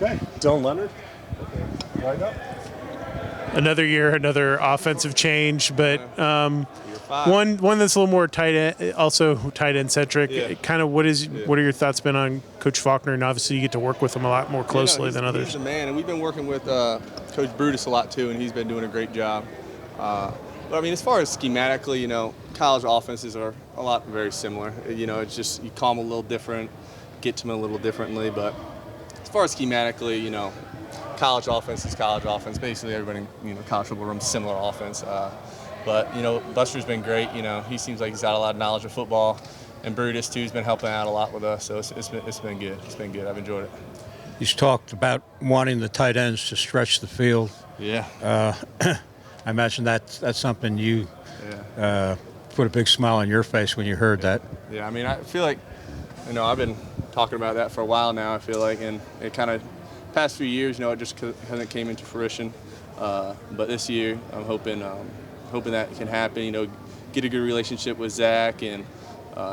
Okay, Dylan Leonard. Right up. Another year, another offensive change, but Five. one that's a little more tight end, also tight end centric. Yeah. Kind of what are your thoughts been on Coach Faulkner? And obviously you get to work with him a lot more closely than others. He's the man, and we've been working with Coach Brutus a lot too, and he's been doing a great job. But I mean, as far as schematically, college offenses are a lot very similar. It's just you call them a little different, get to them a little differently. But as far as schematically, college offense is college offense. Basically, everybody in college football runs similar offense. But Buster's been great. He seems like he's got a lot of knowledge of football, and Brutus too has been helping out a lot with us. So it's been good. It's been good. I've enjoyed it. He's talked about wanting the tight ends to stretch the field. Yeah. I imagine that's something you put a big smile on your face when you heard that. Yeah. I mean, I feel like I've been talking about that for a while now. I feel like, and it kind of past few years, it just hasn't came into fruition. But this year, I'm hoping that can happen. Get a good relationship with Zach and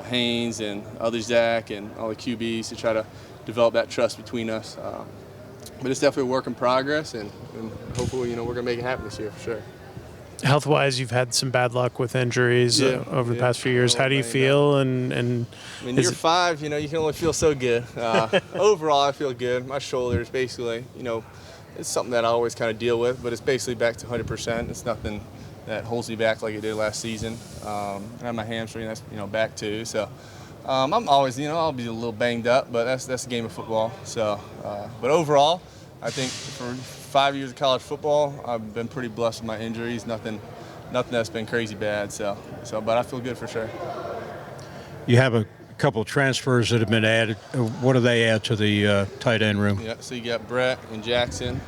Haynes and other Zach and all the QBs to try to develop that trust between us. But it's definitely a work in progress, and hopefully, we're gonna make it happen this year for sure. Health-wise, you've had some bad luck with injuries over the past few years. How do you feel? And I mean, year 5, you can only feel so good. Overall, I feel good. My shoulders, basically, it's something that I always kind of deal with, but it's basically back to 100%. It's nothing that holds me back like it did last season. I have my hamstring, that's back too. So I'm always, I'll be a little banged up, but that's the game of football. So, but overall, I think for 5 years of college football, I've been pretty blessed with my injuries. Nothing that's been crazy bad. So, but I feel good for sure. You have a couple of transfers that have been added. What do they add to the tight end room? Yeah, so you got Brett and Jackson,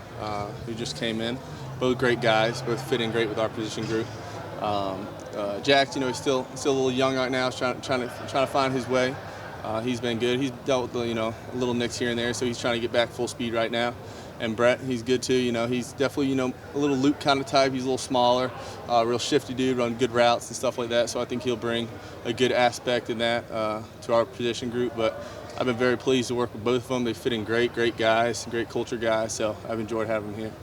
who just came in. Both great guys, both fit in great with our position group. Jax, he's still a little young right now. He's trying to find his way. He's been good. He's dealt with little nicks here and there, so he's trying to get back full speed right now. And Brett, he's good too. He's definitely a little Luke kind of type. He's a little smaller, real shifty dude, run good routes and stuff like that. So I think he'll bring a good aspect in that to our position group. But I've been very pleased to work with both of them. They fit in great guys, great culture guys. So I've enjoyed having them here.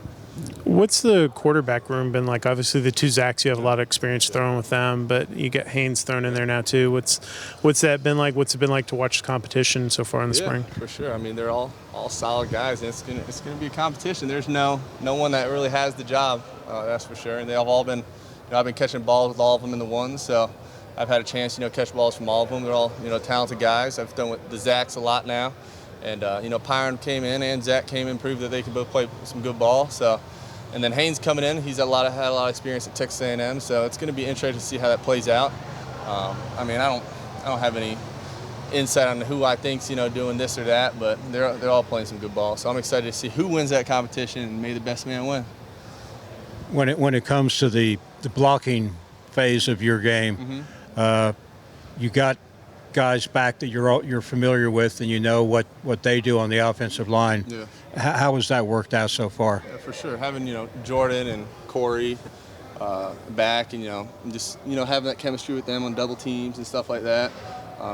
What's the quarterback room been like? Obviously, the two Zachs, you have a lot of experience throwing with them, but you get Haynes thrown in there now too. What's that been like? What's it been like to watch the competition so far in the spring? For sure. I mean, they're all solid guys, and it's gonna be a competition. There's no one that really has the job, that's for sure. And they've all been, I've been catching balls with all of them in the ones, so I've had a chance, catch balls from all of them. They're all, talented guys. I've done with the Zachs a lot now. And, Pyron came in and Zach came in, proved that they could both play some good ball. So, and then Haynes coming in, he's had a lot of experience at Texas A&M. So it's going to be interesting to see how that plays out. I mean, I don't have any insight on who I think's, doing this or that, but they're all playing some good ball. So I'm excited to see who wins that competition, and may the best man win. When it comes to the blocking phase of your game, you got guys back that you're familiar with, and what they do on the offensive line. Yeah. How has that worked out so far? Yeah, for sure. Having Jordan and Corey back, and just having that chemistry with them on double teams and stuff like that.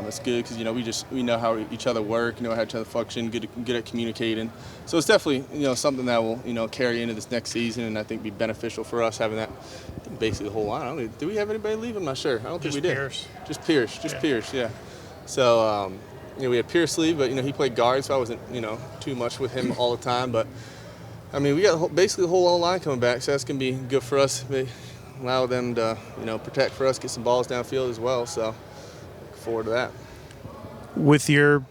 It's good because we know how each other work, how each other function, good at communicating. So it's definitely something that will carry into this next season, and I think be beneficial for us having that. Basically the whole line. Do we have anybody leave? I'm not sure. I don't think we did. Just Pierce. Yeah. So we had Pierce leave, but he played guard, so I wasn't too much with him all the time. But I mean, we got basically the whole line coming back, so that's gonna be good for us. Allow them to protect for us, get some balls downfield as well. So look forward to that. With your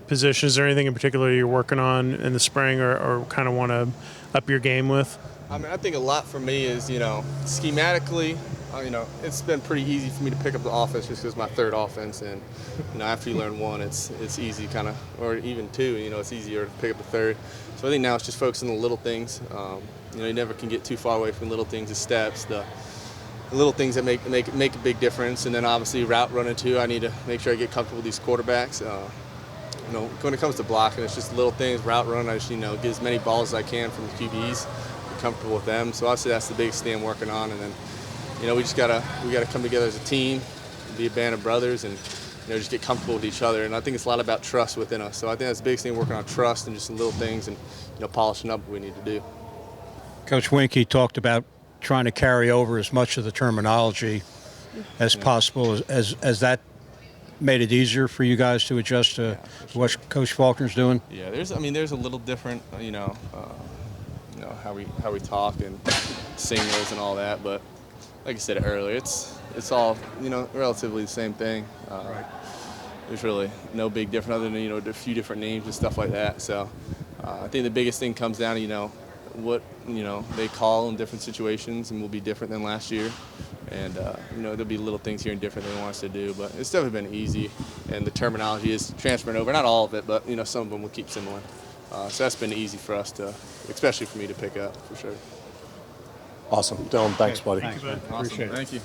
position, is there anything in particular you're working on in the spring, or kind of want to up your game with? I mean, I think a lot for me is, schematically, it's been pretty easy for me to pick up the offense just because it's my third offense. And, after you learn one, it's easy kind of, or even two, it's easier to pick up the third. So I think now it's just focusing on the little things. You never can get too far away from little things, the steps, the little things that make a big difference. And then obviously route running too, I need to make sure I get comfortable with these quarterbacks. When it comes to blocking, it's just little things, route run, I just, get as many balls as I can from the QBs. Comfortable with them, so obviously that's the biggest thing I'm working on. And then we gotta come together as a team, be a band of brothers, and just get comfortable with each other. And I think it's a lot about trust within us. So I think that's the biggest thing, working on trust and just the little things and, polishing up what we need to do. Coach Winkie talked about trying to carry over as much of the terminology as possible. As that made it easier for you guys to adjust to what Coach Faulkner's doing? Yeah, there's a little different, how we talk and signals and all that. But like I said earlier, it's all, relatively the same thing. Right. There's really no big difference other than, a few different names and stuff like that. So I think the biggest thing comes down to, what, they call in different situations, and will be different than last year. And, there'll be little things here and different they want us to do, but it's definitely been easy. And the terminology is transferring over, not all of it, but, some of them will keep similar. So that's been easy for us to, especially for me to pick up, for sure. Awesome. Dylan, thanks, buddy. Thanks, man. Awesome. Appreciate it. Thank you.